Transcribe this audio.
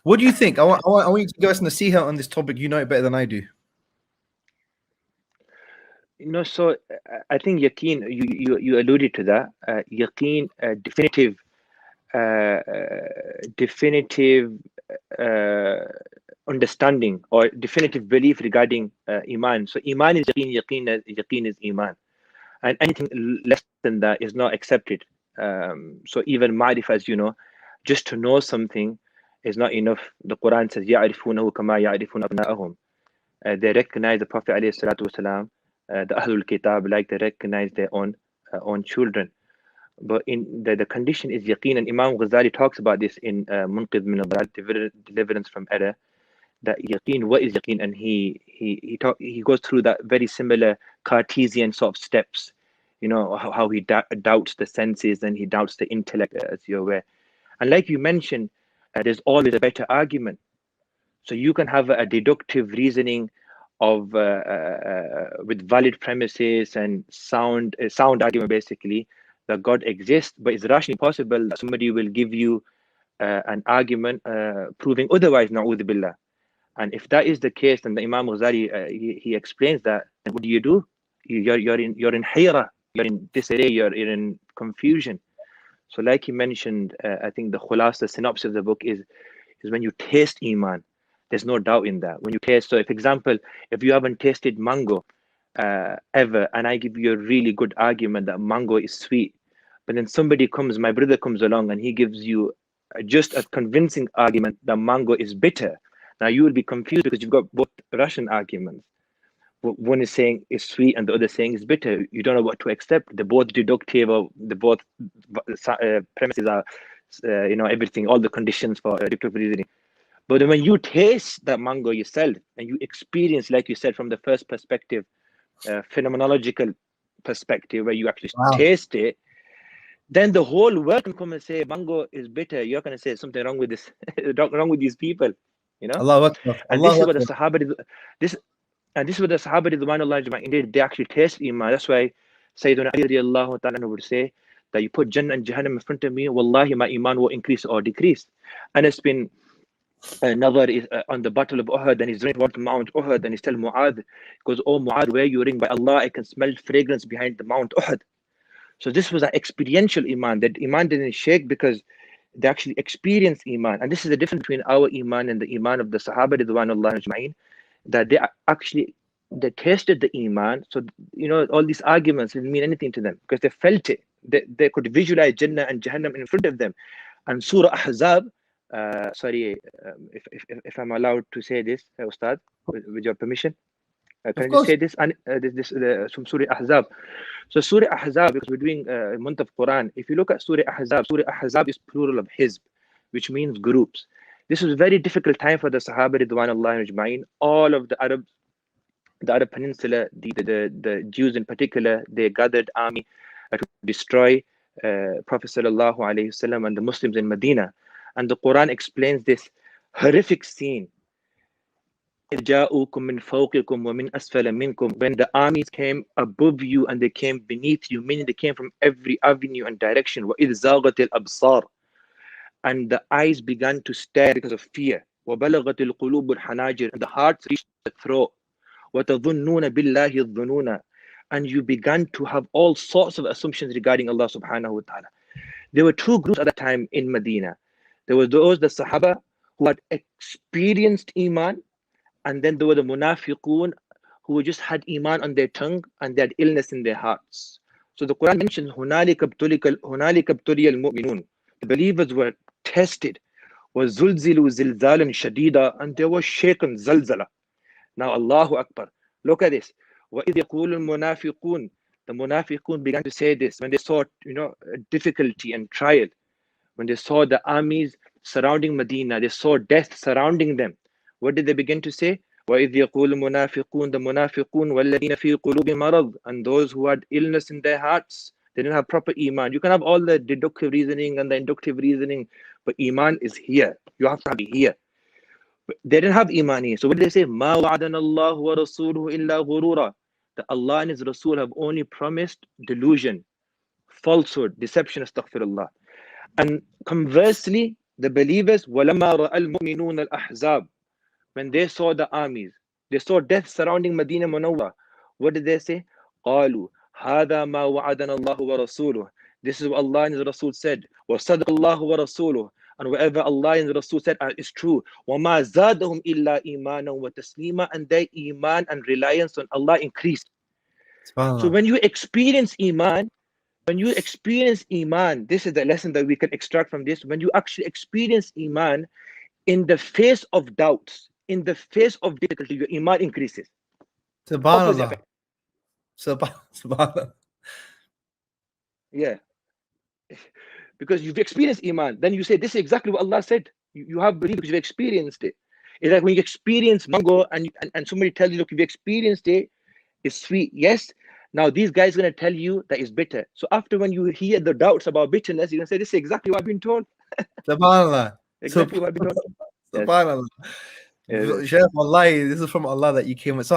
What do you think? I want you to give us nasiha on this topic. You know it better than I do. No, so I think yaqeen, you alluded to that. Yaqeen, definitive understanding or definitive belief regarding iman. So iman is yaqeen, yaqeen is iman, and anything less than that is not accepted. So even ma'rifah, as you know, just to know something is not enough. The Quran says يَعْرِفُونَهُ كَمَا يَعْرِفُونَ أَبْنَاءَهُم. They recognize the Prophet alayhi salatu wasalam, the Ahlul Kitab, like they recognize their own children. But in the condition is yaqeen, and Imam Ghazali talks about this in Munqidh min al-Dalal, deliverance from error. That yaqeen, what is yaqeen? And he goes through that very similar Cartesian sort of steps. You know how he doubts the senses and he doubts the intellect, as you're aware. And like you mentioned, there's always a better argument. So you can have a deductive reasoning of with valid premises and sound argument, basically, that God exists, but it's rationally possible that somebody will give you an argument proving otherwise, na'udhu billah. And if that is the case, then the Imam Ghazali he explains that. And what do? You're in hayra, you're in disarray, you're in confusion. So like he mentioned, I think the khulasa synopsis of the book is when you taste iman, there's no doubt in that. When you taste, so for example, if you haven't tasted mango ever, and I give you a really good argument that mango is sweet, but then somebody comes, my brother comes along, and he gives you just a convincing argument that mango is bitter. Now you will be confused because you've got both Russian arguments. One is saying it's sweet and the other saying it's bitter. You don't know what to accept. They're both deductive, or the both premises are, everything, all the conditions for deductive reasoning. But then when you taste that mango yourself and you experience, like you said, from the first perspective, phenomenological perspective, where you actually taste it, then the whole world can come and say mango is bitter. You're going to say something wrong with this, wrong with these people, you know. Allahu Akbar. And this is what the Sahaba, this is what the Sahaba indeed they actually taste iman. That's why Sayyidina Ali radiallahu ta'ala would say that you put Jannah and Jahannam in front of me, wallahi, my iman will increase or decrease. And it's been another is on the battle of Uhud, and he's running towards Mount Uhud, and he's telling Mu'adh, he goes, "Oh Mu'adh, where are you running? By Allah, I can smell fragrance behind the Mount Uhud." So this was an experiential iman. That iman didn't shake because they actually experienced iman. And this is the difference between our iman and the iman of the Sahaba ridwanullah ajma'in, that they tasted the iman. So all these arguments didn't mean anything to them because they felt it. They could visualize Jannah and Jahannam in front of them. And Surah Ahzab, sorry, if I'm allowed to say this, Ustad, with your permission, can I just say this? And this from Surah Ahzab. So Surah Ahzab, because we're doing a month of Quran. If you look at Surah Ahzab is plural of Hizb, which means groups. This was a very difficult time for the Sahaba ridwanullah ajma'in. All of the Arab Peninsula, the Jews in particular, they gathered army to destroy Prophet sallallahu alaihi wasallam and the Muslims in Medina. And the Quran explains this horrific scene. When the armies came above you and they came beneath you, meaning they came from every avenue and direction. And the eyes began to stare because of fear. And the hearts reached the throat. And you began to have all sorts of assumptions regarding Allah subhanahu wa ta'ala. There were two groups at that time in Medina. There were those, the Sahaba, who had experienced Iman, and then there were the Munafiqun, who just had Iman on their tongue and they had illness in their hearts. So the Quran mentions, هُنَالِكَ ابْتُلِيَ الْمُؤْمِنُونَ. The believers were tested. وَزُلْزِلُوا زِلْزَالًا شَدِيدًا. And they were shaken, zalzala. Now, Allahu Akbar. Look at this. وَإِذْ يَقُولُ الْمُنَافِقُونَ. The Munafiqun began to say this when they saw, difficulty and trial. When they saw the armies surrounding Medina, they saw death surrounding them. What did they begin to say? وَإِذْ يَقُولُ الْمُنَافِقُونَ. The Munafiqun وَالَّذِينَ فِي قُلُوبِ مَرَضٍ. And those who had illness in their hearts, they didn't have proper Iman. You can have all the deductive reasoning and the inductive reasoning, but Iman is here. You have to have it here. But they didn't have Iman here. So what did they say? مَا وَعَدَنَا اللَّهُ وَرَسُولُهُ إِلَّا غُرُورًا. That Allah and His Rasul have only promised delusion, falsehood, deception, astaghfirullah. And conversely, The believers, وَلَمَّا رَأَى الْمُؤْمِنُونَ الْأَحْزَابَ, when they saw the armies, they saw death surrounding Medina Munawwar, what did they say? قَالُوا هَذَا مَا وَعَدَنَا اللَّهُ وَرَسُولُهُ. This is what Allah and His Rasul said. وَصَدَقَ اللَّهُ وَرَسُولُهُ. And whatever Allah and His Rasul said is true. وَمَا زَادَهُمْ إِلَّا إِيمَانًا وَتَسْلِيمًا. And their iman and reliance on Allah increased. So when you experience iman, this is the lesson that we can extract from this. When you actually experience iman in the face of doubts, in the face of difficulty, your iman increases. Subhanallah. Subhanallah. Yeah. Because you've experienced iman. Then you say, this is exactly what Allah said. You have believed because you've experienced it. It's like when you experience mango and somebody tells you, look, you've experienced it, it's sweet. Yes. Now these guys are going to tell you that it's bitter. So after when you hear the doubts about bitterness, you're going to say, this is exactly what I've been told. Subhanallah. Exactly what I've been told. Subhanallah. Yes. Shaykh, wallahi, this is from Allah that you came with.